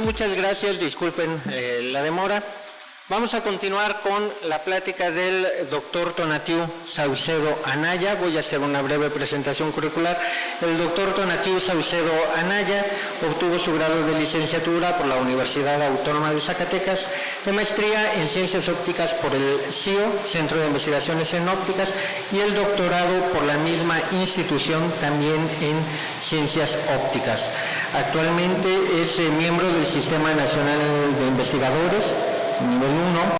Muchas gracias, disculpen la demora. Vamos a continuar con la plática del doctor Tonatiuh Saucedo Anaya. Voy a hacer una breve presentación curricular. El doctor Tonatiuh Saucedo Anaya obtuvo su grado de licenciatura por la Universidad Autónoma de Zacatecas, de maestría en Ciencias Ópticas por el CIO, Centro de Investigaciones en Ópticas, y el doctorado por la misma institución también en Ciencias Ópticas. Actualmente es miembro del Sistema Nacional de Investigadores, nivel 1.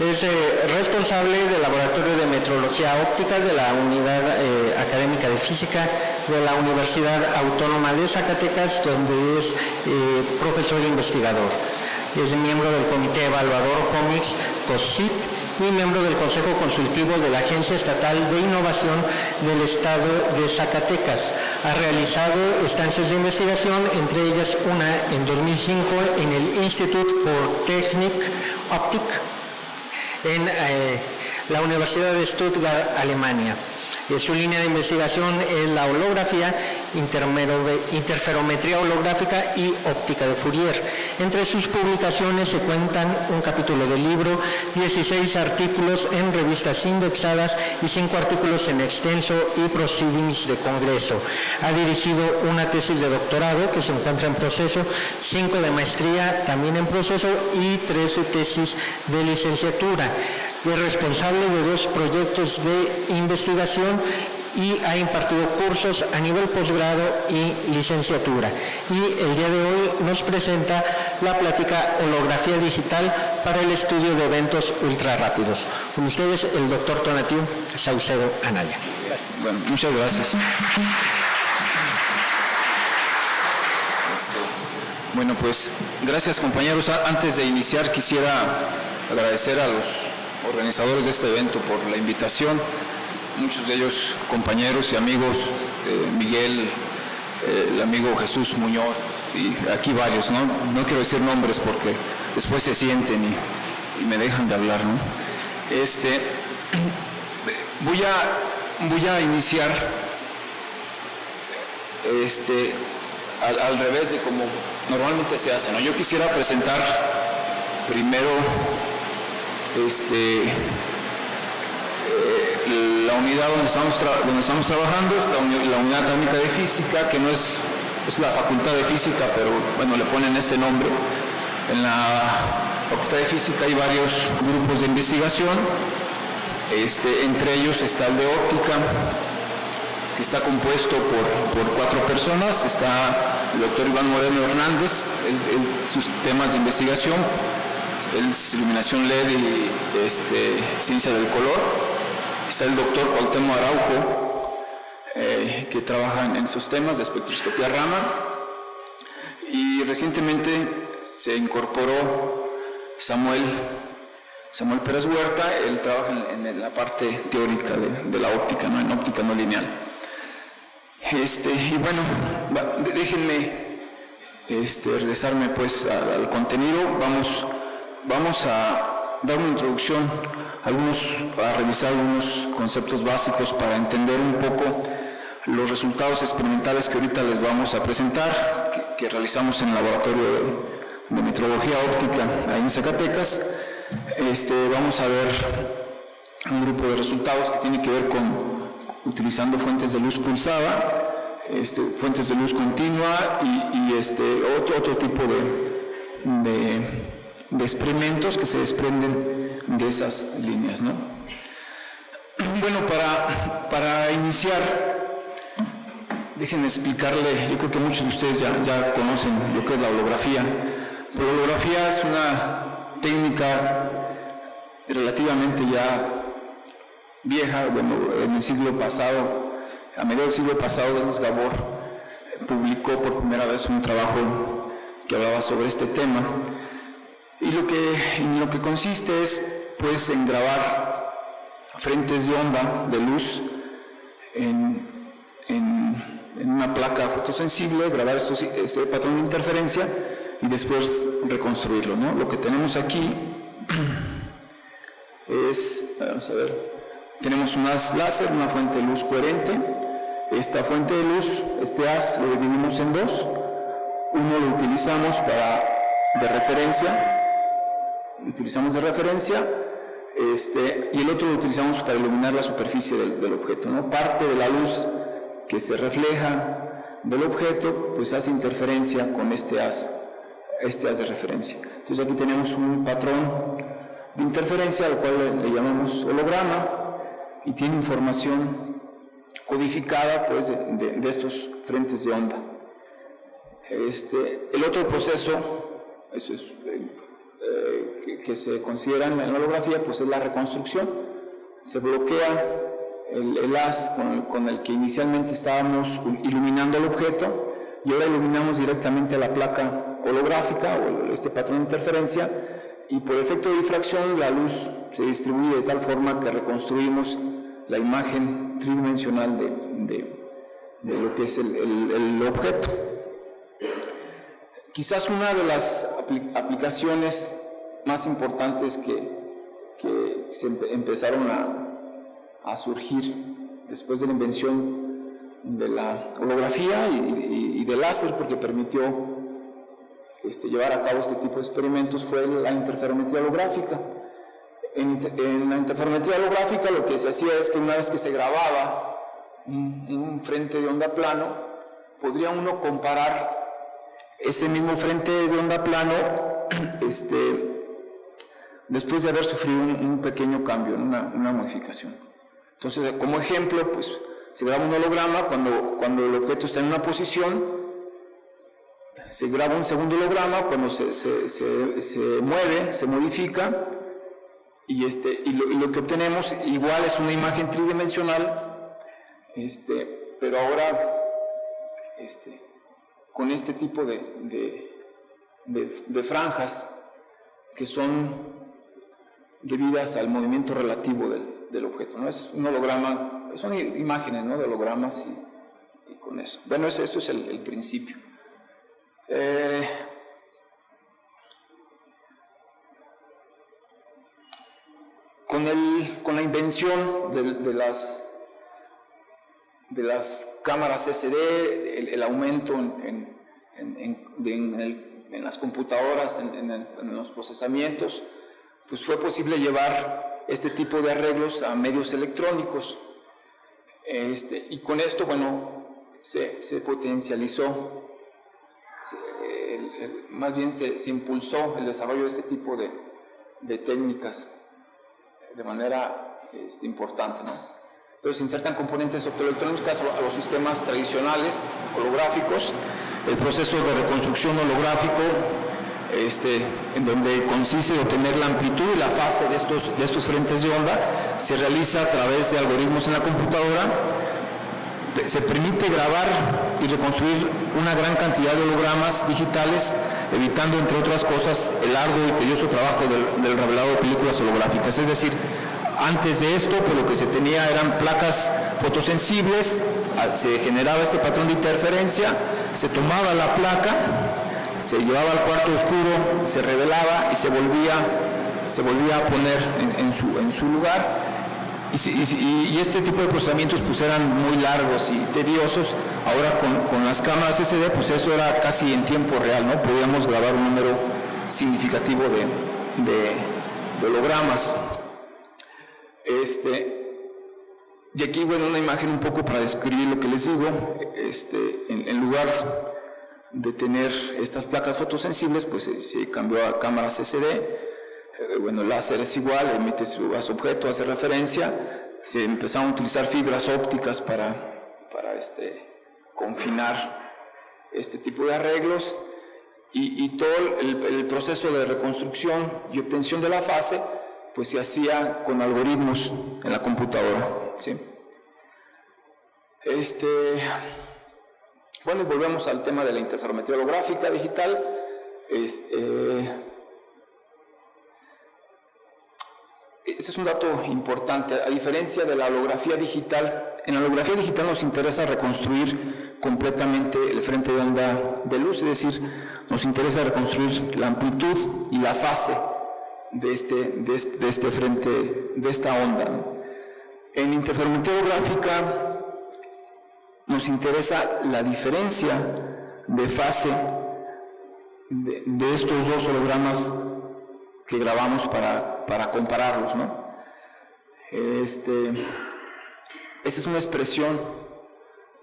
Es responsable del Laboratorio de Metrología Óptica de la Unidad Académica de Física de la Universidad Autónoma de Zacatecas, donde es profesor investigador. Es miembro del Comité Evaluador FOMIX COSIT y miembro del Consejo Consultivo de la Agencia Estatal de Innovación del Estado de Zacatecas. Ha realizado estancias de investigación, entre ellas una en 2005 en el Institute for Technik Optik en la Universidad de Stuttgart, Alemania. Su línea de investigación es la holografía, interferometría holográfica y óptica de Fourier. Entre sus publicaciones se cuentan un capítulo del libro, 16 artículos en revistas indexadas y 5 artículos en extenso y proceedings de congreso. Ha dirigido una tesis de doctorado que se encuentra en proceso, 5 de maestría también en proceso y 13 tesis de licenciatura. Es responsable de 2 proyectos de investigación y ha impartido cursos a nivel posgrado y licenciatura. Y el día de hoy nos presenta la plática Holografía Digital para el estudio de eventos ultrarrápidos. Con ustedes, el doctor Tonatiuh Saucedo Anaya. Bueno, muchas gracias. Bueno, pues gracias, compañeros. Antes de iniciar, quisiera agradecer a los organizadores de este evento por la invitación, muchos de ellos compañeros y amigos, Miguel, el amigo Jesús Muñoz, y aquí varios, ¿no? No quiero decir nombres porque después se sienten y me dejan de hablar, ¿no? Voy a iniciar al revés de como normalmente se hace, ¿no? Yo quisiera presentar primero la unidad donde estamos trabajando, es la unidad académica de física, que no es la facultad de física, pero bueno, le ponen este nombre. En la facultad de física hay varios grupos de investigación, entre ellos está el de óptica, que está compuesto por 4 personas. Está el doctor Iván Moreno Hernández, sus temas de investigación es iluminación LED y ciencia del color. Está el doctor Cuauhtémoc Araujo, que trabaja en esos temas de espectroscopía Raman, y recientemente se incorporó Samuel Pérez Huerta. Él trabaja en la parte teórica de la óptica, ¿no? En óptica no lineal. Y bueno, déjenme regresarme pues al contenido. Vamos a dar una introducción, a revisar algunos conceptos básicos para entender un poco los resultados experimentales que ahorita les vamos a presentar, que realizamos en el laboratorio de metrología óptica ahí en Zacatecas. Vamos a ver un grupo de resultados que tiene que ver con utilizando fuentes de luz pulsada, fuentes de luz continua y otro tipo de experimentos que se desprenden de esas líneas, ¿no? Bueno, para iniciar, déjenme explicarle. Yo creo que muchos de ustedes ya conocen lo que es la holografía. La holografía es una técnica relativamente ya vieja. Bueno, en el siglo pasado, a mediados del siglo pasado, Denis Gabor publicó por primera vez un trabajo que hablaba sobre este tema. Y lo que consiste es, pues, en grabar frentes de onda de luz en una placa fotosensible, grabar ese patrón de interferencia y después reconstruirlo, ¿no? Lo que tenemos aquí es, vamos a ver, tenemos un haz láser, una fuente de luz coherente, esta fuente de luz, este haz, lo dividimos en dos. Uno lo utilizamos de referencia, y el otro lo utilizamos para iluminar la superficie del objeto, ¿no? Parte de la luz que se refleja del objeto, pues hace interferencia con este haz de referencia. Entonces aquí tenemos un patrón de interferencia al cual le llamamos holograma y tiene información codificada, pues, de estos frentes de onda. El otro proceso, eso es, que se considera en la holografía, pues es la reconstrucción. Se bloquea el haz con el que inicialmente estábamos iluminando el objeto y ahora iluminamos directamente la placa holográfica o este patrón de interferencia, y por efecto de difracción la luz se distribuye de tal forma que reconstruimos la imagen tridimensional de lo que es el objeto. Quizás una de las aplicaciones más importantes que se empezaron a surgir después de la invención de la holografía y del láser, porque permitió llevar a cabo este tipo de experimentos, fue la interferometría holográfica. En la interferometría holográfica lo que se hacía es que una vez que se grababa un frente de onda plano, podría uno comparar ese mismo frente de onda plano después de haber sufrido un pequeño cambio, una modificación. Entonces, como ejemplo, pues se graba un holograma cuando el objeto está en una posición, se graba un segundo holograma cuando se mueve, se modifica, y lo que obtenemos igual es una imagen tridimensional, pero ahora con este tipo de franjas que son debidas al movimiento relativo del objeto, ¿no? Es un holograma, son imágenes, ¿no?, de hologramas y con eso. Bueno, eso es el principio. Con la invención de las cámaras SD, el aumento en las computadoras, en los procesamientos, pues fue posible llevar este tipo de arreglos a medios electrónicos, y con esto, bueno, se potencializó, más bien se impulsó el desarrollo de este tipo de técnicas de manera importante, ¿no? Entonces se insertan componentes optoelectrónicos a los sistemas tradicionales holográficos. El proceso de reconstrucción holográfico, en donde consiste en obtener la amplitud y la fase de estos frentes de onda, se realiza a través de algoritmos en la computadora. Se permite grabar y reconstruir una gran cantidad de hologramas digitales, evitando, entre otras cosas, el arduo y tedioso trabajo del revelado de películas holográficas. Es decir, antes de esto, pues lo que se tenía eran placas fotosensibles, se generaba este patrón de interferencia, se tomaba la placa, se llevaba al cuarto oscuro, se revelaba y se volvía a poner en su lugar. Y este tipo de procesamientos pues eran muy largos y tediosos. Ahora con las cámaras SD, pues eso era casi en tiempo real, ¿no? Podíamos grabar un número significativo de hologramas. Y aquí, bueno, una imagen un poco para describir lo que les digo. En lugar de tener estas placas fotosensibles, pues se cambió a cámaras SD. Bueno, el láser es igual, emite su objeto, hace referencia. Se empezaron a utilizar fibras ópticas para confinar este tipo de arreglos, y todo el proceso de reconstrucción y obtención de la fase pues se hacía con algoritmos en la computadora, ¿sí? Bueno, volvemos al tema de la interferometría holográfica digital. Ese es un dato importante. A diferencia de la holografía digital, en la holografía digital nos interesa reconstruir completamente el frente de onda de luz, es decir, nos interesa reconstruir la amplitud y la fase de este frente, de esta onda. En interferometría holográfica nos interesa la diferencia de fase de estos dos hologramas que grabamos para compararlos, ¿no? Esta es una expresión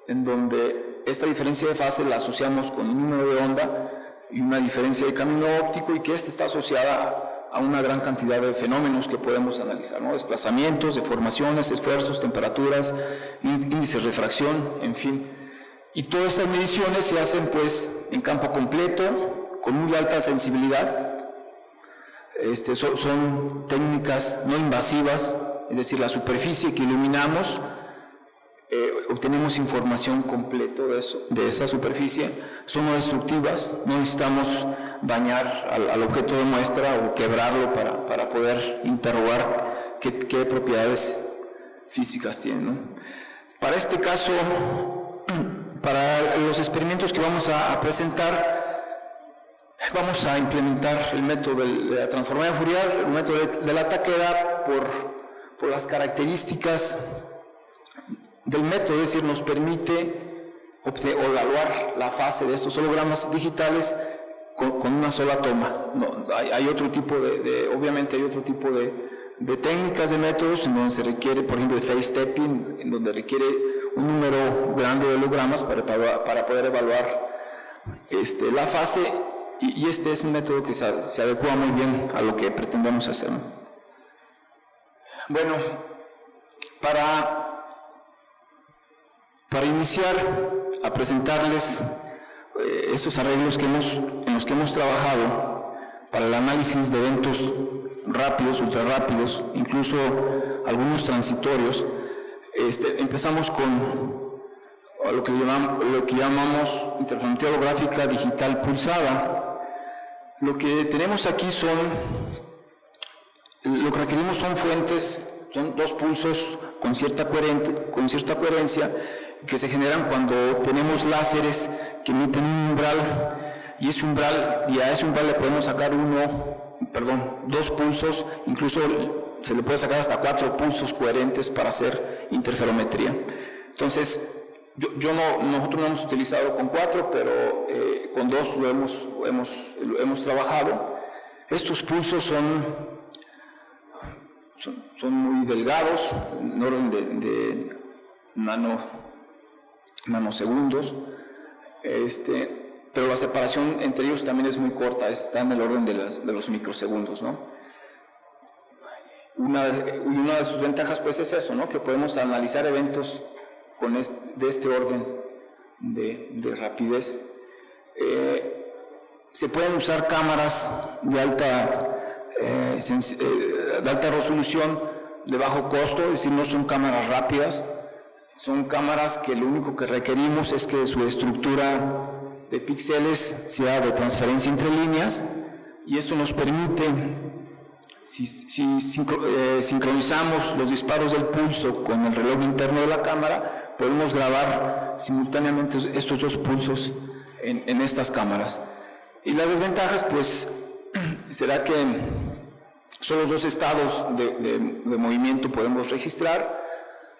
en donde esta diferencia de fase la asociamos con un número de onda y una diferencia de camino óptico, y que esta está asociada a una gran cantidad de fenómenos que podemos analizar, ¿no? Desplazamientos, deformaciones, esfuerzos, temperaturas, índice de refracción, en fin. Y todas estas mediciones se hacen pues en campo completo, con muy alta sensibilidad. Son técnicas no invasivas, es decir, la superficie que iluminamos, obtenemos información completa de esa superficie, son no destructivas, no necesitamos dañar al objeto de muestra o quebrarlo para poder interrogar qué propiedades físicas tiene, ¿no? Para este caso, para los experimentos que vamos a presentar, vamos a implementar el método de la transformada de Fourier, el método de la taqueda, por las características del método, es decir, nos permite evaluar la fase de estos hologramas digitales con una sola toma. No, hay otro tipo obviamente hay otro tipo de técnicas, de métodos en donde se requiere, por ejemplo, el phase stepping, en donde requiere un número grande de hologramas para poder evaluar la fase, y este es un método que se adecua muy bien a lo que pretendemos hacer, ¿no? Bueno, para iniciar a presentarles esos arreglos en los que hemos trabajado para el análisis de eventos rápidos, ultra rápidos, incluso algunos transitorios, empezamos con lo que llamamos interferometría holográfica digital pulsada. Lo que tenemos aquí lo que requerimos son fuentes, son dos pulsos con cierta coherencia, que se generan cuando tenemos láseres que emiten un umbral, y a ese umbral le podemos sacar dos pulsos, incluso se le puede sacar hasta 4 pulsos coherentes para hacer interferometría. Entonces, nosotros no hemos utilizado con 4, pero con 2 lo hemos trabajado. Estos pulsos son muy delgados, en orden de nanosegundos, pero la separación entre ellos también es muy corta, está en el orden de los microsegundos, ¿no? Una de sus ventajas pues es eso, ¿no? Que podemos analizar eventos de este orden de rapidez. Se pueden usar cámaras de alta resolución, de bajo costo, es decir, no son cámaras rápidas, son cámaras que lo único que requerimos es que su estructura de píxeles sea de transferencia entre líneas, y esto nos permite, si sincronizamos los disparos del pulso con el reloj interno de la cámara, podemos grabar simultáneamente estos dos pulsos en estas cámaras. Y las desventajas, pues, será que son los dos estados de movimiento podemos registrar,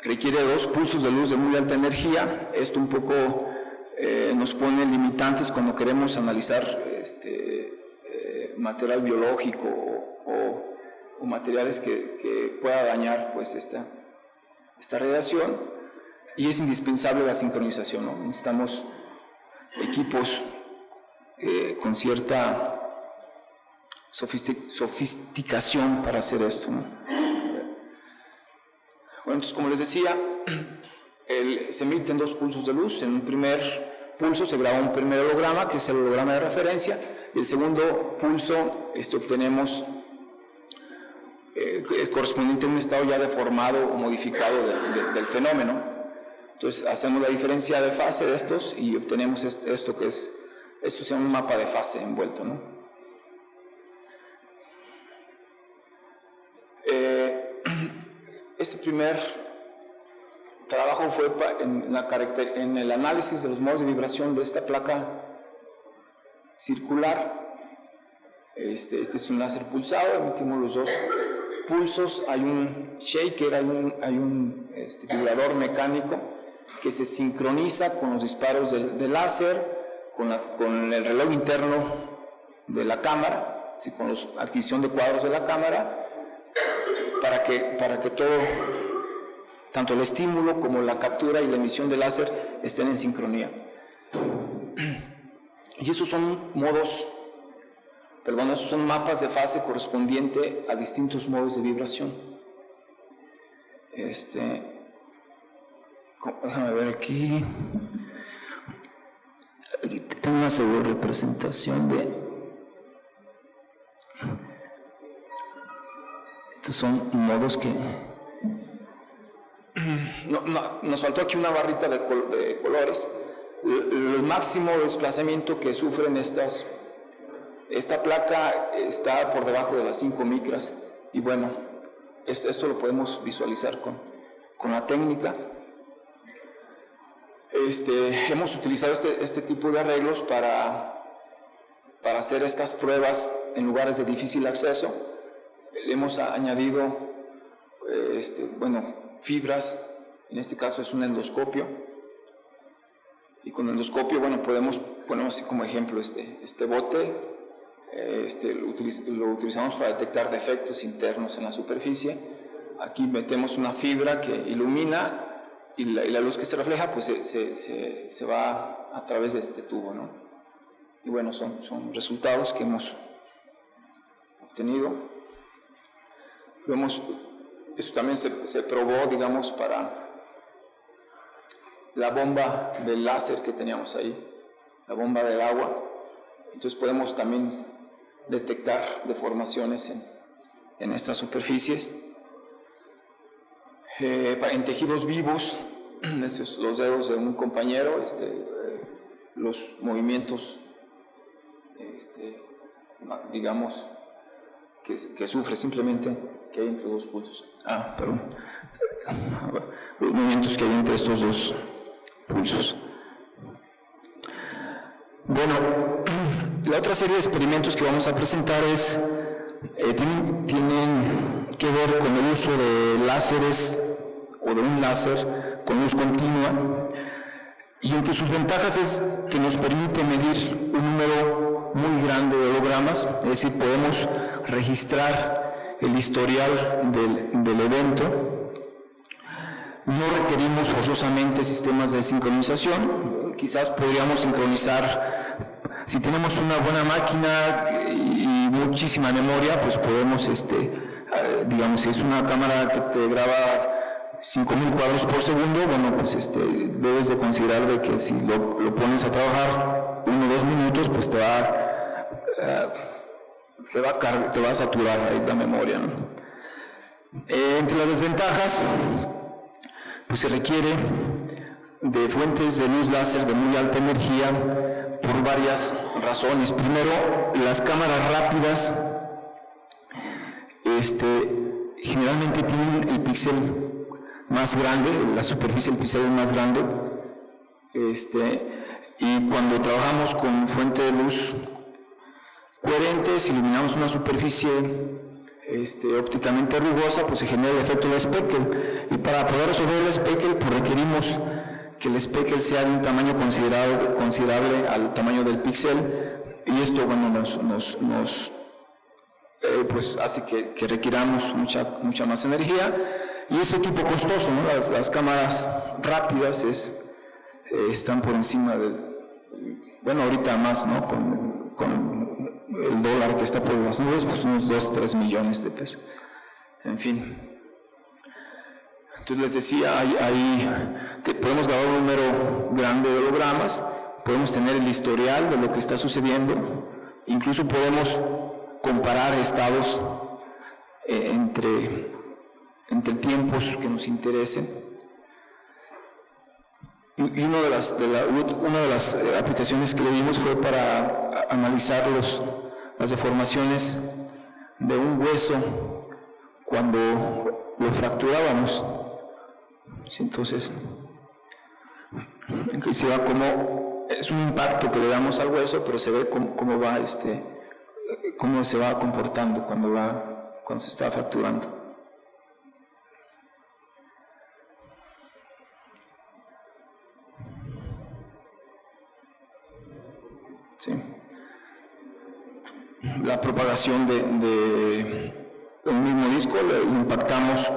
requiere 2 pulsos de luz de muy alta energía. Esto un poco nos pone limitantes cuando queremos analizar material biológico o materiales que pueda dañar pues esta radiación, y es indispensable la sincronización, ¿no? Necesitamos equipos con cierta sofisticación para hacer esto, ¿no? Bueno, entonces, como les decía, se emiten 2 pulsos de luz. En un primer pulso se graba un primer holograma, que es el holograma de referencia, y el segundo pulso obtenemos correspondiente a un estado ya deformado o modificado del fenómeno. Entonces hacemos la diferencia de fase de estos y obtenemos esto se llama un mapa de fase envuelto, ¿no? Este primer trabajo fue en el análisis de los modos de vibración de esta placa circular. Este es un láser pulsado, emitimos los 2 pulsos, hay un shaker, hay un vibrador mecánico que se sincroniza con los disparos del láser, con el reloj interno de la cámara, ¿sí? Con la adquisición de cuadros de la cámara, para que todo, tanto el estímulo como la captura y la emisión del láser estén en sincronía. Y esos son esos son mapas de fase correspondiente a distintos modos de vibración. Déjame ver aquí. Aquí tengo una segunda representación de. Estos son modos que. Nos faltó aquí una barrita de colores. El máximo desplazamiento que sufren esta placa está por debajo de las 5 micras, y bueno, esto lo podemos visualizar con la técnica. Hemos utilizado este tipo de arreglos para hacer estas pruebas en lugares de difícil acceso. Le hemos añadido fibras, en este caso es un endoscopio, y con el endoscopio, ponemos así como ejemplo este bote. Lo utilizamos para detectar defectos internos en la superficie. Aquí metemos una fibra que ilumina, y la luz que se refleja pues se va a través de este tubo, ¿no? Y bueno, son resultados que hemos obtenido. Eso también se probó, digamos, para la bomba del láser que teníamos ahí, la bomba del agua. Entonces podemos también detectar deformaciones en estas superficies. En tejidos vivos, los dedos de un compañero, los movimientos, digamos, que sufre simplemente que hay entre dos pulsos. Los movimientos que hay entre estos dos pulsos. Bueno, la otra serie de experimentos que vamos a presentar tienen que ver con el uso de láseres o de un láser con luz continua, y entre sus ventajas es que nos permite medir un número muy grande de hologramas, es decir, podemos registrar el historial del evento. No requerimos forzosamente sistemas de sincronización. Quizás podríamos sincronizar, si tenemos una buena máquina y muchísima memoria, pues podemos, digamos, si es una cámara que te graba 5,000 cuadros por segundo, bueno, pues debes de considerar de que si lo pones a trabajar 1 o 2 minutos, pues te va a saturar ahí la memoria, ¿no? Entre las desventajas, pues se requiere de fuentes de luz láser de muy alta energía por varias razones. Primero, las cámaras rápidas generalmente tienen el píxel más grande, la superficie del píxel es más grande, y cuando trabajamos con fuente de luz coherentes, iluminamos una superficie ópticamente rugosa, pues se genera el efecto de speckle, y para poder resolver el speckle pues requerimos que el speckle sea de un tamaño considerable al tamaño del píxel, y esto, bueno, pues hace que requiramos mucha más energía, y es equipo costoso, ¿no? Las cámaras rápidas están por encima bueno, ahorita más, ¿no? Con el dólar que está por las nubes, pues unos 2-3 millones de pesos. En fin. Entonces les decía, podemos grabar un número grande de hologramas, podemos tener el historial de lo que está sucediendo, incluso podemos comparar estados entre tiempos que nos interesen. Y una de las aplicaciones que le dimos fue para analizar las deformaciones de un hueso cuando lo fracturábamos. Entonces, se va como, es un impacto que le damos al hueso, pero se ve cómo va cómo se va comportando cuando se está fracturando. ¿sí? La propagación de un mismo disco lo impactamos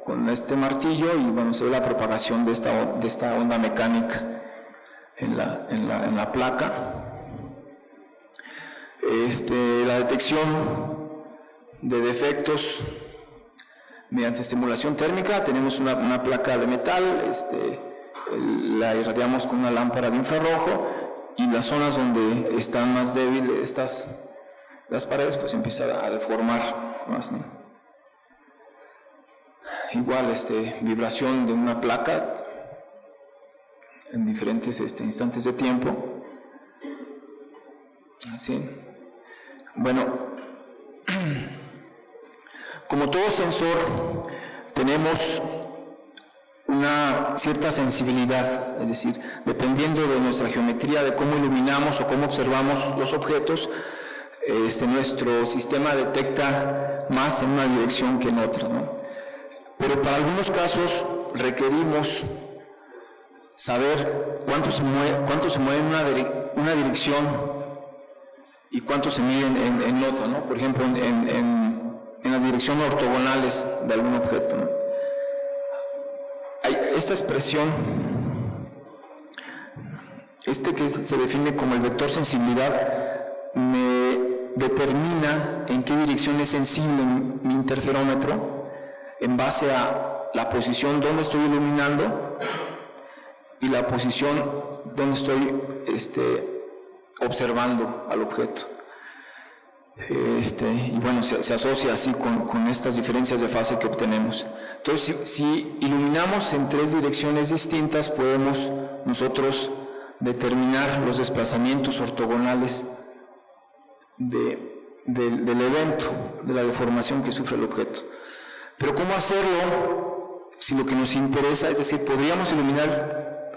con este martillo y bueno, se ve la propagación de esta onda mecánica en la placa. La detección de defectos mediante estimulación térmica. Tenemos una placa de metal, la irradiamos con una lámpara de infrarrojo y las zonas donde están más débiles las paredes, pues empieza a deformar más, ¿no? Igual, vibración de una placa en diferentes instantes de tiempo. Así. Bueno, como todo sensor, tenemos una cierta sensibilidad, es decir, dependiendo de nuestra geometría, de cómo iluminamos o cómo observamos los objetos, nuestro sistema detecta más en una dirección que en otra, ¿no? Pero para algunos casos requerimos saber cuánto se mueve en una dirección y cuánto se mide en otra, ¿no? Por ejemplo, en las direcciones ortogonales de algún objeto, ¿no? Hay esta expresión, que se define como el vector sensibilidad, me determina en qué dirección es sensible mi interferómetro en base a la posición donde estoy iluminando y la posición donde estoy observando al objeto. Y bueno, se asocia así con estas diferencias de fase que obtenemos. Entonces, si iluminamos en 3 direcciones distintas, podemos nosotros determinar los desplazamientos ortogonales del evento, de la deformación que sufre el objeto. Pero ¿cómo hacerlo si lo que nos interesa, es decir, podríamos iluminar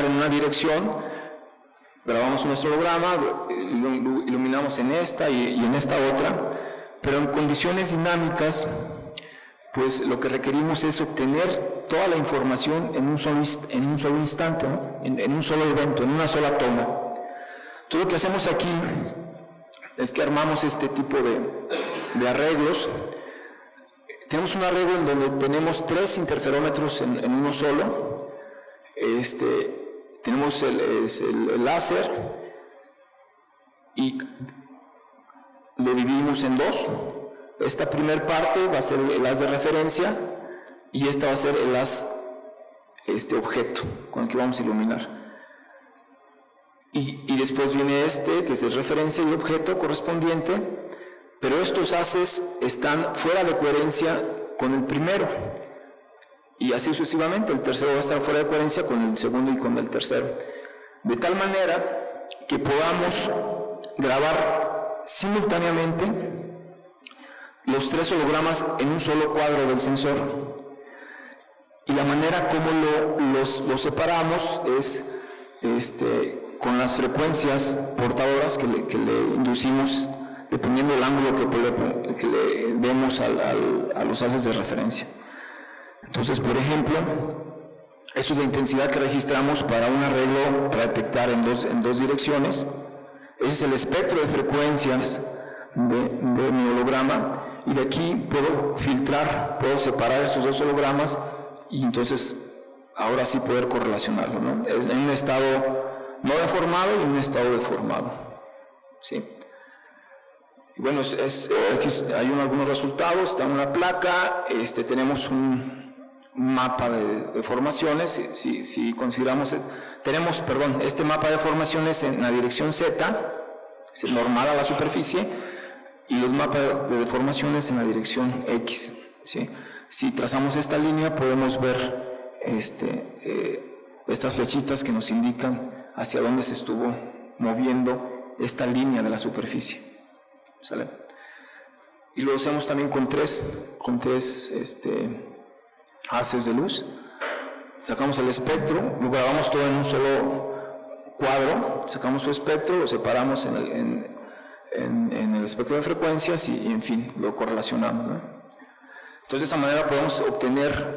en una dirección, grabamos un estrobograma, iluminamos en esta y en esta otra, pero en condiciones dinámicas, pues lo que requerimos es obtener toda la información en un solo instante, ¿no? en un solo evento, en una sola toma. Todo lo que hacemos aquí es que armamos este tipo de arreglos. Tenemos un arreglo en donde tenemos 3 interferómetros en uno solo. Tenemos el láser y lo dividimos en 2. Esta primera parte va a ser el haz de referencia y esta va a ser el haz objeto con el que vamos a iluminar. Y después viene que es el referencia y el objeto correspondiente, pero estos haces están fuera de coherencia con el primero. Y así sucesivamente, el tercero va a estar fuera de coherencia con el segundo y con el tercero. De tal manera que podamos grabar simultáneamente los 3 hologramas en un solo cuadro del sensor. Y la manera como los separamos es con las frecuencias portadoras que le inducimos dependiendo del ángulo que le demos a los haces de referencia. Entonces, por ejemplo, eso es la intensidad que registramos para un arreglo para detectar en dos direcciones. Ese es el espectro de frecuencias de mi holograma, y de aquí puedo filtrar, puedo separar estos 2 hologramas y entonces ahora sí poder correlacionarlo, ¿no? Es en un estado no deformado y en un estado deformado, ¿sí? Y bueno, aquí hay algunos resultados. Está en una placa, tenemos un mapa de formaciones. Si consideramos, tenemos, este mapa de formaciones en la dirección Z, normal a la superficie, y los mapas de deformaciones en la dirección X, ¿sí? Si trazamos esta línea, podemos ver estas flechitas que nos indican hacia dónde se estuvo moviendo esta línea de la superficie, ¿sale? Y lo hacemos también con tres haces de luz. Sacamos el espectro, lo grabamos todo en un solo cuadro, sacamos su espectro, lo separamos en el espectro de frecuencias y en fin, lo correlacionamos, ¿no? Entonces, de esa manera podemos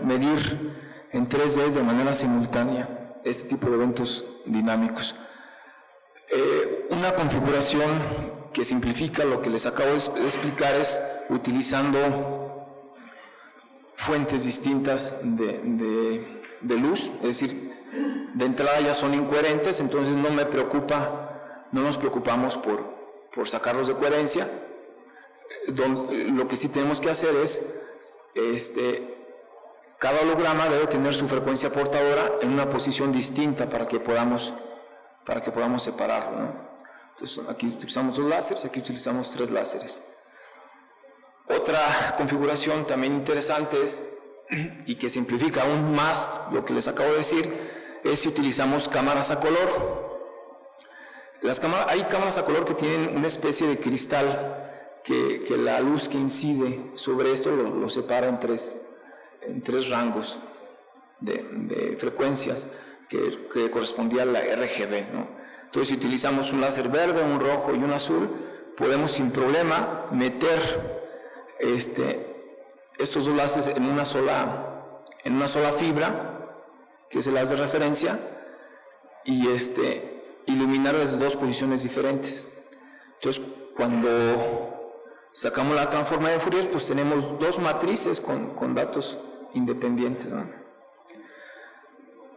medir en 3D de manera simultánea este tipo de eventos dinámicos. Una configuración que simplifica lo que les acabo de explicar es utilizando fuentes distintas de luz, es decir, de entrada ya son incoherentes, entonces no nos preocupamos por sacarlos de coherencia. Lo que sí tenemos que hacer es, cada holograma debe tener su frecuencia portadora en una posición distinta para que podamos separarlo, ¿no? Entonces aquí utilizamos 2 láseres, aquí utilizamos 3 láseres. Otra configuración también interesante es, y que simplifica aún más lo que les acabo de decir, es si utilizamos cámaras a color. Hay cámaras a color que tienen una especie de cristal que la luz que incide sobre esto lo separa en tres rangos de frecuencias que correspondía a la RGB, ¿no? Entonces, si utilizamos un láser verde, un rojo y un azul, podemos sin problema meter estos 2 láseres en una sola fibra, que es el haz de referencia, y iluminar desde 2 posiciones diferentes. Entonces, cuando sacamos la transforma de Fourier, pues tenemos 2 matrices con datos independientes, ¿no?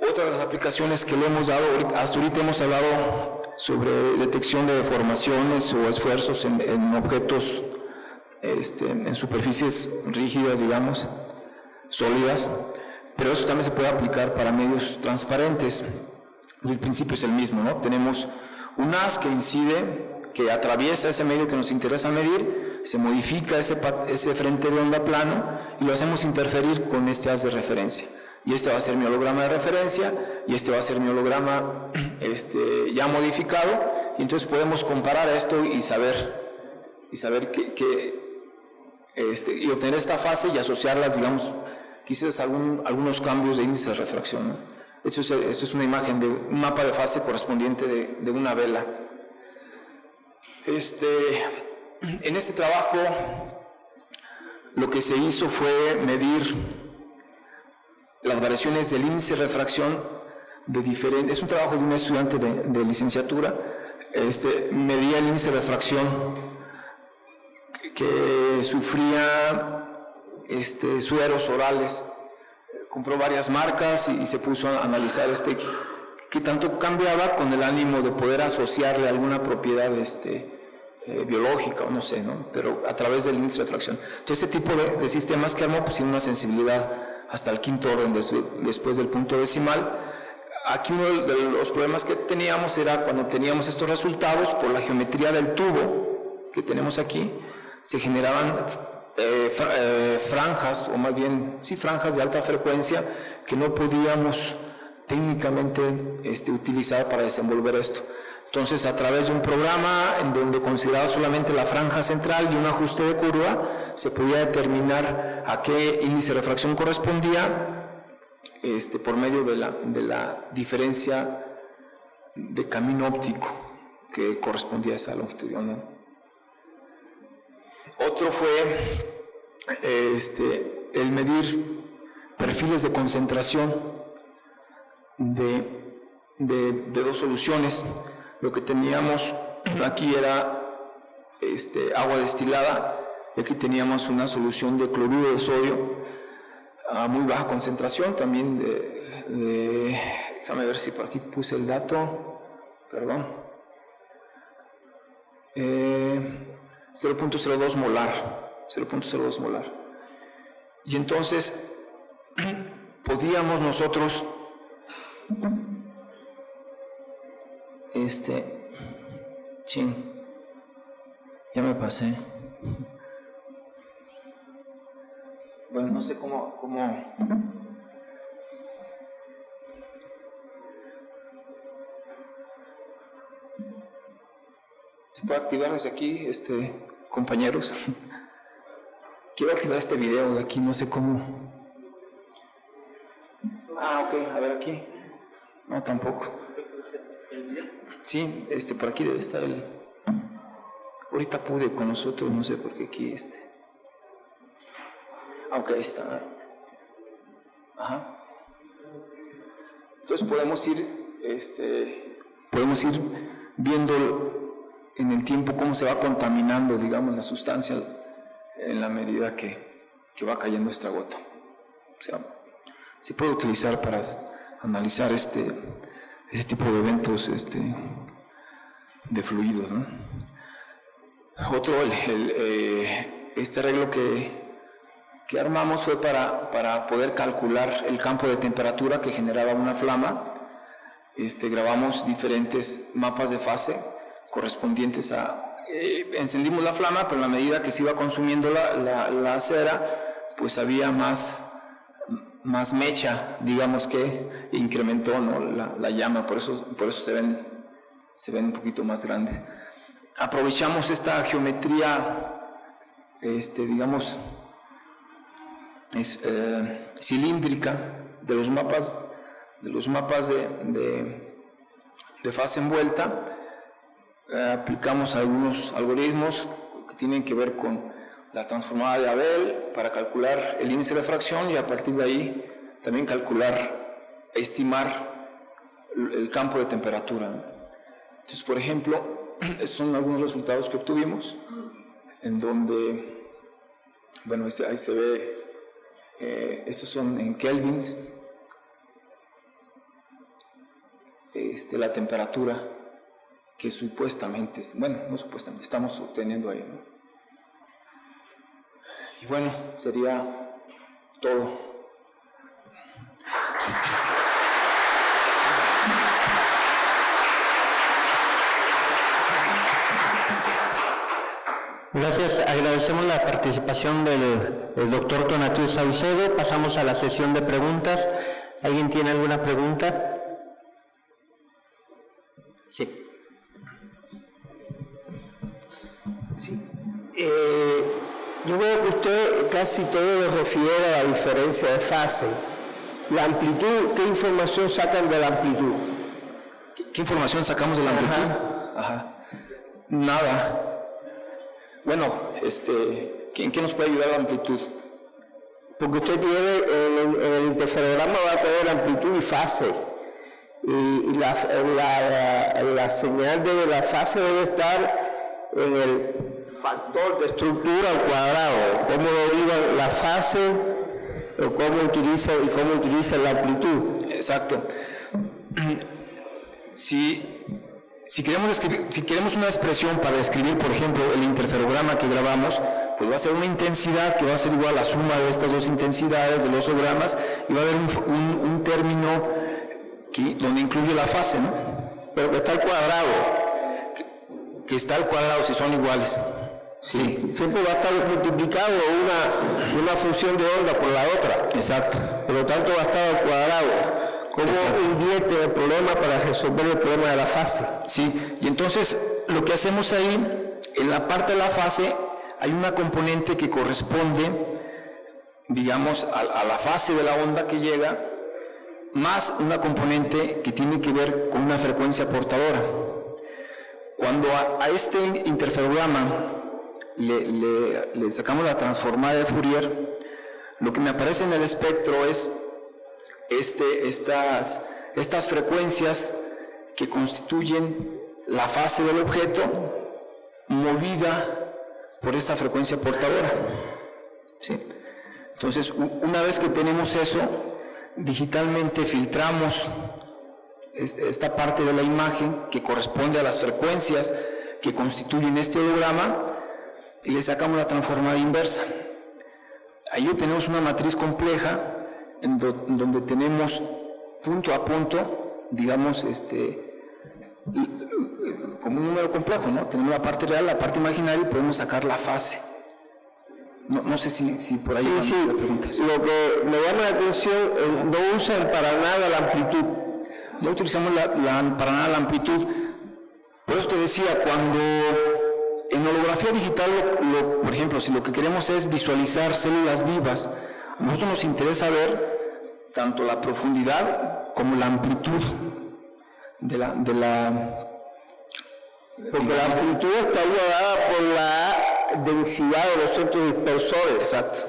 Otra de las aplicaciones que le hemos dado, hasta ahorita hemos hablado sobre detección de deformaciones o esfuerzos en objetos, en superficies rígidas, digamos, sólidas, pero eso también se puede aplicar para medios transparentes. El principio es el mismo, ¿no? Tenemos un haz que incide, que atraviesa ese medio que nos interesa medir, se modifica ese frente de onda plano y lo hacemos interferir con este haz de referencia. Y este va a ser mi holograma de referencia y este va a ser mi holograma ya modificado, y entonces podemos comparar esto y saber y obtener esta fase y asociarlas, digamos, quizás algunos cambios de índice de refracción, ¿no? Esto es una imagen de un mapa de fase correspondiente de una vela. En este trabajo lo que se hizo fue medir las variaciones del índice de refracción es un trabajo de un estudiante de licenciatura. Medía el índice de refracción que sufría sueros orales. Compró varias marcas y se puso a analizar qué tanto cambiaba, con el ánimo de poder asociarle alguna propiedad biológica o no sé, ¿no? Pero a través del índice de refracción. Entonces, este tipo de sistemas que armó pues tiene una sensibilidad hasta el 5º orden después del punto decimal. Aquí uno de los problemas que teníamos era cuando teníamos estos resultados, por la geometría del tubo que tenemos aquí, se generaban franjas, o más bien, sí, franjas de alta frecuencia que no podíamos técnicamente utilizar para desenvolver esto. Entonces, a través de un programa en donde consideraba solamente la franja central y un ajuste de curva, se podía determinar a qué índice de refracción correspondía por medio de la diferencia de camino óptico que correspondía a esa longitud de onda. Otro fue el medir perfiles de concentración de 2 soluciones. Lo que teníamos aquí era agua destilada, y aquí teníamos una solución de cloruro de sodio a muy baja concentración, también déjame ver si por aquí puse el dato, perdón, 0.02 molar, 0.02 molar. Y entonces podíamos nosotros ya me pasé. Bueno, no sé cómo. ¿Se puede activar desde aquí, compañeros? Quiero activar este video de aquí, no sé cómo. Ok, a ver aquí. No, tampoco. Sí, por aquí debe estar el. Ahorita pude con nosotros, no sé por qué aquí ok, ahí está. Ajá. Entonces podemos ir viendo en el tiempo cómo se va contaminando, digamos, la sustancia en la medida que va cayendo esta gota. O sea, se puede utilizar para analizar este tipo de eventos de fluidos, ¿no? Otro, este arreglo que armamos fue para poder calcular el campo de temperatura que generaba una flama. Grabamos diferentes mapas de fase correspondientes a... encendimos la flama, pero en la medida que se iba consumiendo la cera, pues había más mecha, digamos, que incrementó, ¿no?, la llama, por eso se ven un poquito más grandes. Aprovechamos esta geometría, digamos, cilíndrica de los mapas de fase envuelta. Aplicamos algunos algoritmos que tienen que ver con la transformada de Abel para calcular el índice de fracción y a partir de ahí también estimar el campo de temperatura, ¿no? Entonces, por ejemplo, estos son algunos resultados que obtuvimos, en donde, bueno, ahí se ve, estos son en kelvins, la temperatura que supuestamente, bueno, no supuestamente, estamos obteniendo ahí, ¿no? Y bueno, sería todo. Gracias, agradecemos la participación del doctor Tonatiuh Saucedo. Pasamos a la sesión de preguntas. ¿Alguien tiene alguna pregunta? Sí. Sí. Yo veo que usted casi todo refiere a la diferencia de fase. La amplitud, ¿qué información sacan de la amplitud? ¿Qué información sacamos de la amplitud? Ajá. Nada. Bueno, ¿qué nos puede ayudar la amplitud? Porque usted tiene, en el interferograma va a tener amplitud y fase. Y la señal de la fase debe estar en el factor de estructura al cuadrado. ¿Cómo deriva la fase o cómo utiliza la amplitud? Exacto. Si queremos una expresión para describir, por ejemplo, el interferograma que grabamos, pues va a ser una intensidad que va a ser igual a la suma de estas dos intensidades de los osogramas y va a haber un término donde incluye la fase, ¿no? Pero que está al cuadrado. Que está al cuadrado si son iguales. Sí. Siempre va a estar multiplicado una función de onda por la otra. Exacto. Por lo tanto va a estar al cuadrado. ¿Cómo invierte el problema para resolver el problema de la fase? Sí, y entonces lo que hacemos ahí, en la parte de la fase, hay una componente que corresponde, digamos, a la fase de la onda que llega, más una componente que tiene que ver con una frecuencia portadora. Cuando a este interferograma le sacamos la transformada de Fourier, lo que me aparece en el espectro es estas frecuencias que constituyen la fase del objeto movida por esta frecuencia portadora. ¿Sí? Entonces, una vez que tenemos eso, digitalmente filtramos esta parte de la imagen que corresponde a las frecuencias que constituyen este holograma y le sacamos la transformada inversa. Ahí obtenemos una matriz compleja en donde tenemos punto a punto, digamos, como un número complejo, ¿no? Tenemos la parte real, la parte imaginaria y podemos sacar la fase. No sé si por ahí sí. preguntas. Lo que me llama la atención, no usan para nada la amplitud. No utilizamos para nada la amplitud. Por eso te decía, cuando en holografía digital, por ejemplo, si lo que queremos es visualizar células vivas, a nosotros nos interesa ver tanto la profundidad como la amplitud de la porque la amplitud estaría dada por la densidad de los centros dispersores. Exacto.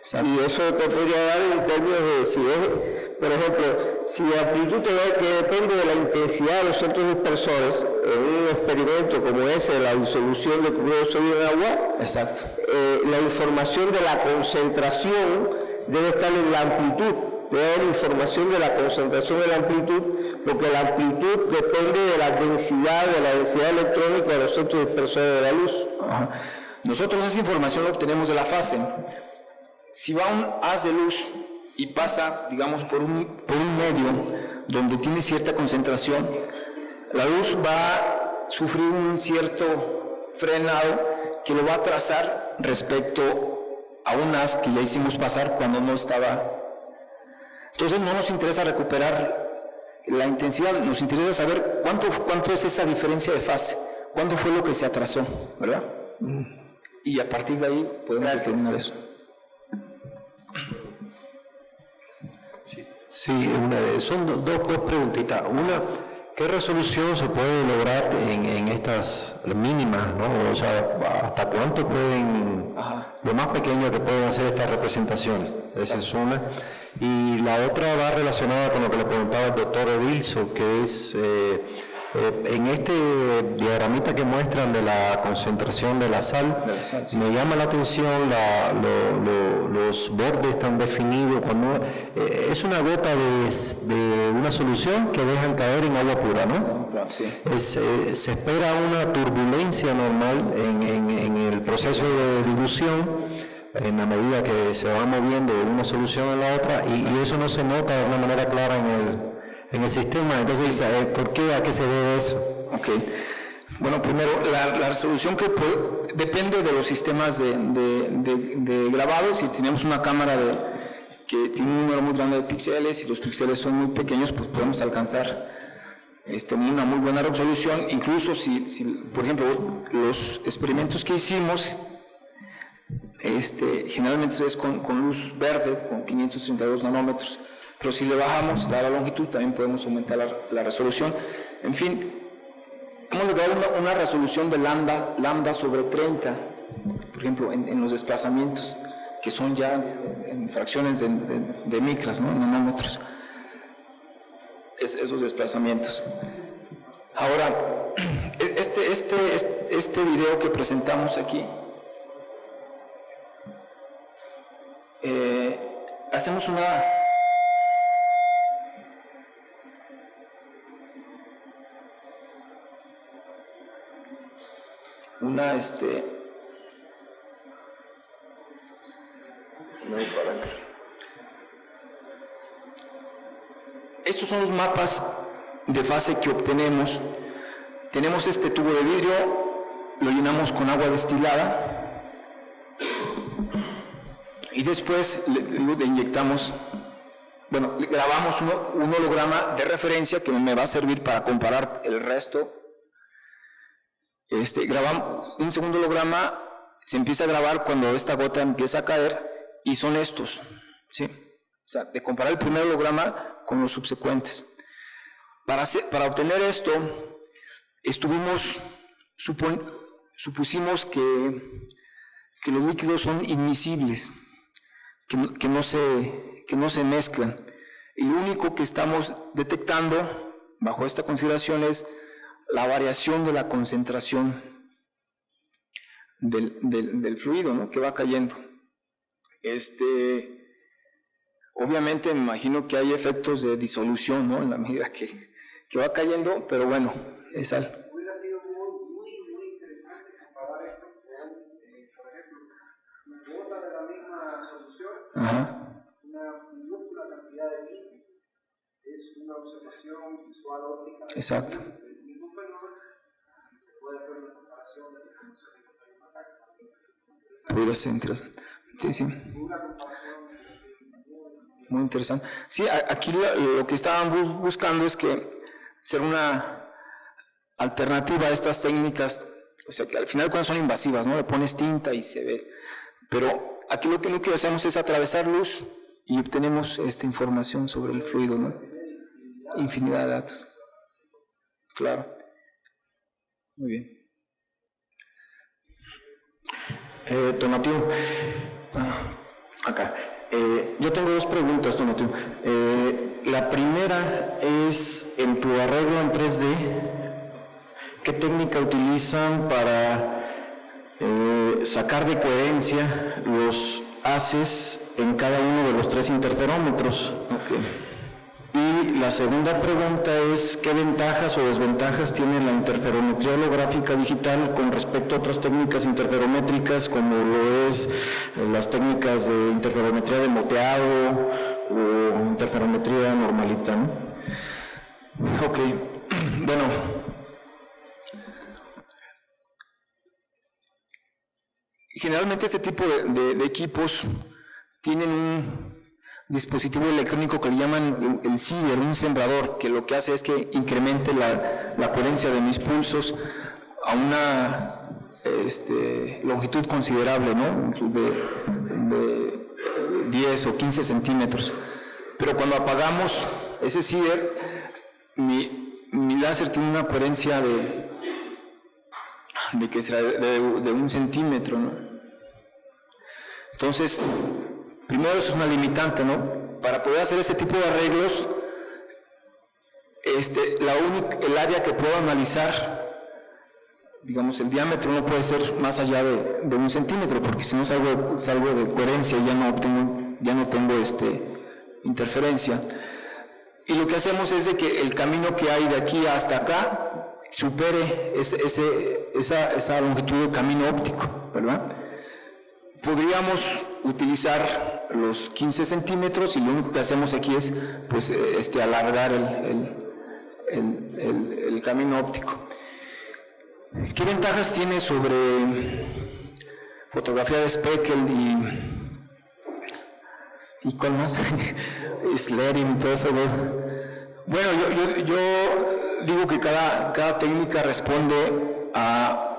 Exacto. Y eso te podría dar en términos de si es, por ejemplo, si la amplitud te da que depende de la intensidad de los centros dispersores, en un experimento como ese, la disolución de cloruro de sodio en agua, Exacto. La información de la concentración debe estar en la amplitud, debe haber información de la concentración de la amplitud, porque la amplitud depende de la densidad electrónica de los centros dispersores de la luz. Ajá. Nosotros esa información la obtenemos de la fase. Si va un haz de luz y pasa, digamos, por un medio donde tiene cierta concentración, la luz va a sufrir un cierto frenado que lo va a trazar respecto a un haz que ya hicimos pasar cuando no estaba. Entonces no nos interesa recuperar la intensidad, nos interesa saber cuánto es esa diferencia de fase, cuánto fue lo que se atrasó, ¿verdad? Y a partir de ahí podemos determinar eso. Sí, son dos preguntitas. Una, ¿qué resolución se puede lograr en estas mínimas, ¿no? O sea, ¿hasta cuánto pueden, lo más pequeño que pueden hacer estas representaciones? Esa es una. Y la otra va relacionada con lo que le preguntaba el doctor Edilso, que es en este diagramita que muestran de la concentración de la sal, sí. Me llama la atención los bordes tan definidos. Cuando es una gota de una solución que dejan caer en agua pura, ¿no? Sí. Se espera una turbulencia normal en el proceso de dilución, en la medida que se va moviendo de una solución a la otra, y eso no se nota de una manera clara en el sistema. Entonces, ¿por qué? ¿A qué se debe eso? Ok. Bueno, primero, la resolución depende de los sistemas de grabado. Si tenemos una cámara que tiene un número muy grande de píxeles y los píxeles son muy pequeños, pues podemos alcanzar una muy buena resolución. Incluso si, por ejemplo, los experimentos que hicimos, generalmente es con luz verde, con 532 nanómetros, pero si le bajamos la longitud también podemos aumentar la resolución. En fin, hemos logrado una resolución de lambda sobre 30, por ejemplo, en los desplazamientos, que son ya en fracciones de micras, ¿no? Nanómetros, esos desplazamientos. Ahora, este video que presentamos aquí, hacemos una estos son los mapas de fase que obtenemos. Tenemos este tubo de vidrio, lo llenamos con agua destilada y después le inyectamos, grabamos un holograma de referencia que me va a servir para comparar el resto. Grabamos un segundo holograma, se empieza a grabar cuando esta gota empieza a caer, y son estos, ¿sí? O sea, de comparar el primer holograma con los subsecuentes. Para obtener esto, supusimos que los líquidos son inmiscibles, que no se mezclan. Y lo único que estamos detectando bajo esta consideración es la variación de la concentración del fluido, ¿no? Que va cayendo. Obviamente me imagino que hay efectos de disolución, ¿no? En la medida que va cayendo, pero bueno, es algo. Hubiera sido muy interesante comparar esto con, por ejemplo, una gota de la misma solución, una minúscula cantidad de líquido. Es una observación visual óptica. Exacto. Ningún fenómeno, se puede hacer una comparación de la información de esa misma carga. Pudiera ser interesante. Sí. Muy interesante. Sí, aquí lo que estaban buscando es que ser una alternativa a estas técnicas, o sea, que al final cuando son invasivas, ¿no? Le pones tinta y se ve. Pero aquí lo que hacemos es atravesar luz y obtenemos esta información sobre el fluido, ¿no? Infinidad de datos. Claro. Muy bien. Donativo, Acá. Yo tengo dos preguntas, Donatio. La primera es, en tu arreglo en 3D, ¿qué técnica utilizan para sacar de coherencia los haces en cada uno de los 3 interferómetros? Y la segunda pregunta es, ¿qué ventajas o desventajas tiene la interferometría holográfica digital con respecto a otras técnicas interferométricas, como lo es las técnicas de interferometría de moteado o interferometría normalita, ¿no? Ok, bueno, generalmente este tipo de equipos tienen un dispositivo electrónico que le llaman el CIDER, un sembrador, que lo que hace es que incremente la coherencia de mis pulsos a una longitud considerable, ¿no? De 10 o 15 centímetros. Pero cuando apagamos ese CIDER, mi láser tiene una coherencia de que será de 1 centímetro, ¿no? Entonces, primero eso es una limitante, ¿no? Para poder hacer este tipo de arreglos, el área que puedo analizar, digamos, el diámetro no puede ser más allá de 1 centímetro, porque si no salgo de coherencia y ya no tengo interferencia. Y lo que hacemos es de que el camino que hay de aquí hasta acá supere esa longitud de camino óptico, ¿verdad? Podríamos utilizar los 15 centímetros y lo único que hacemos aquí es pues, alargar el camino óptico. ¿Qué ventajas tiene sobre fotografía de Speckle y cuál más? Slering y todo eso, ¿no? Bueno, yo digo que cada técnica responde a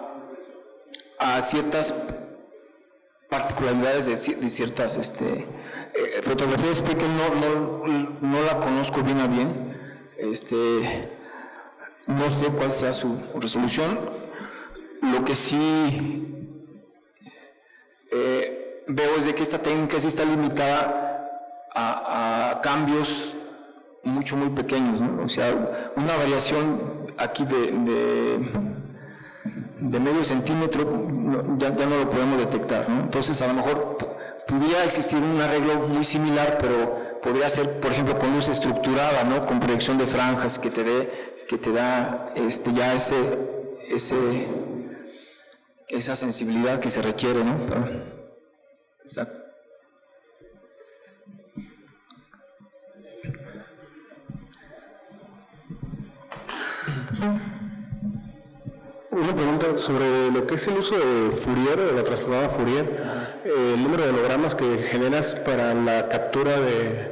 ciertas particularidades de ciertas fotografía de Speckle no la conozco bien a bien, no sé cuál sea su resolución. Lo que sí veo es de que esta técnica sí está limitada a cambios muy pequeños, ¿no? O sea, una variación aquí de medio centímetro ya no lo podemos detectar, ¿no? Entonces a lo mejor pudiera existir un arreglo muy similar, pero podría ser, por ejemplo, con luz estructurada, ¿no? Con proyección de franjas que te da ya esa sensibilidad que se requiere, ¿no? Exacto. Una pregunta sobre lo que es el uso de Fourier, de la transformada Fourier, el número de hologramas que generas para la captura de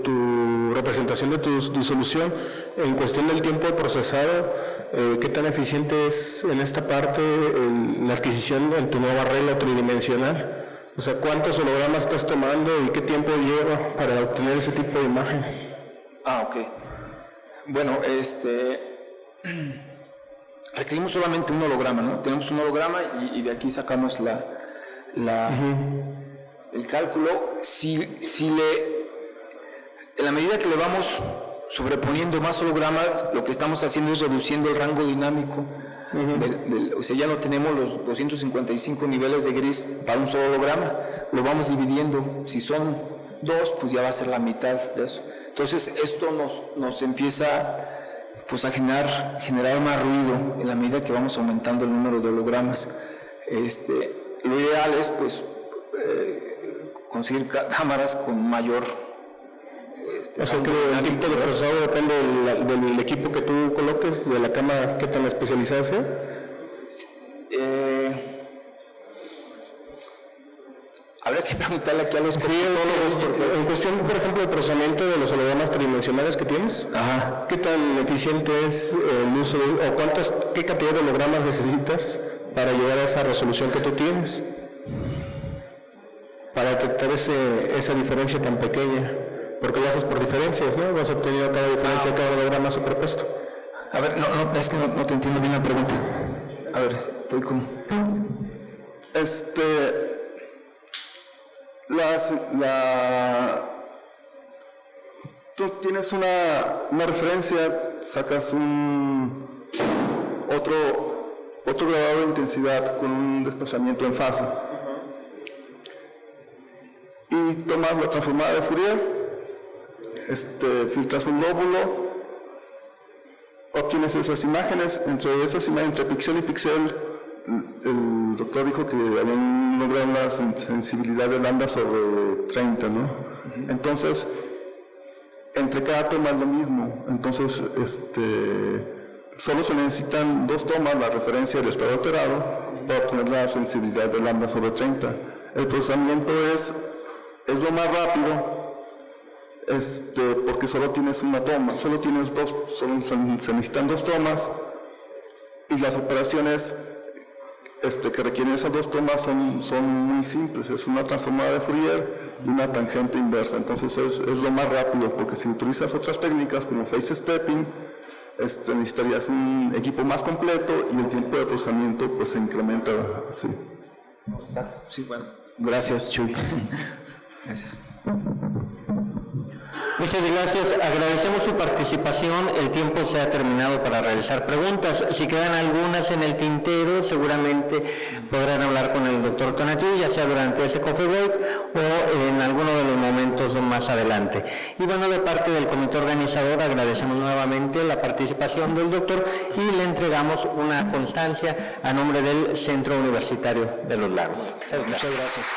tu representación de tu disolución, en cuestión del tiempo de procesado, ¿qué tan eficiente es en esta parte la adquisición de tu nueva regla tridimensional? O sea, ¿cuántos hologramas estás tomando y qué tiempo lleva para obtener ese tipo de imagen? Ok. Bueno, requerimos solamente un holograma, ¿no? Tenemos un holograma y de aquí sacamos el cálculo. En la medida que le vamos sobreponiendo más hologramas, lo que estamos haciendo es reduciendo el rango dinámico. O sea, ya no tenemos los 255 niveles de gris para un solo holograma, lo vamos dividiendo. Si son 2, pues ya va a ser la mitad de eso. Entonces, esto nos empieza pues a generar más ruido en la medida que vamos aumentando el número de hologramas. Lo ideal es pues conseguir cámaras con mayor o sea que el tiempo de procesado depende del equipo que tú coloques, de la cámara, qué tan especializada sea. Habría que preguntarle aquí a los cosmetólogos. En cuestión, por ejemplo, del procesamiento de los hologramas tridimensionales que tienes, ¿qué tan eficiente es el uso o qué cantidad de hologramas necesitas para llegar a esa resolución que tú tienes? Para detectar esa diferencia tan pequeña. Porque lo haces por diferencias, ¿no? Vas obteniendo cada diferencia, cada holograma superpuesto. A ver, es que no te entiendo bien la pregunta. A ver, estoy con... Tú tienes una referencia, sacas otro grado de intensidad con un desplazamiento en fase. Y tomas la transformada de Fourier, filtras un lóbulo, obtienes esas imágenes, entre píxel y píxel, el doctor dijo que habían logrado una sensibilidad de lambda sobre 30, ¿no? Entonces, entre cada toma es lo mismo, entonces solo se necesitan 2 tomas, la referencia del estado alterado, para obtener la sensibilidad de lambda sobre 30. El procesamiento es lo más rápido, porque solo tienes una toma, se necesitan 2 tomas, y las operaciones que requieren esas 2 tomas son muy simples, es una transformada de Fourier y una tangente inversa, entonces es lo más rápido, porque si utilizas otras técnicas como phase stepping, necesitarías un equipo más completo y el tiempo de procesamiento pues se incrementa así. Exacto, sí, bueno. Gracias, Chuy. Gracias. Muchas gracias. Agradecemos su participación. El tiempo se ha terminado para realizar preguntas. Si quedan algunas en el tintero, seguramente podrán hablar con el doctor Tonatiuh, ya sea durante ese coffee break o en alguno de los momentos más adelante. Y bueno, de parte del comité organizador agradecemos nuevamente la participación del doctor y le entregamos una constancia a nombre del Centro Universitario de los Lagos. Muchas gracias.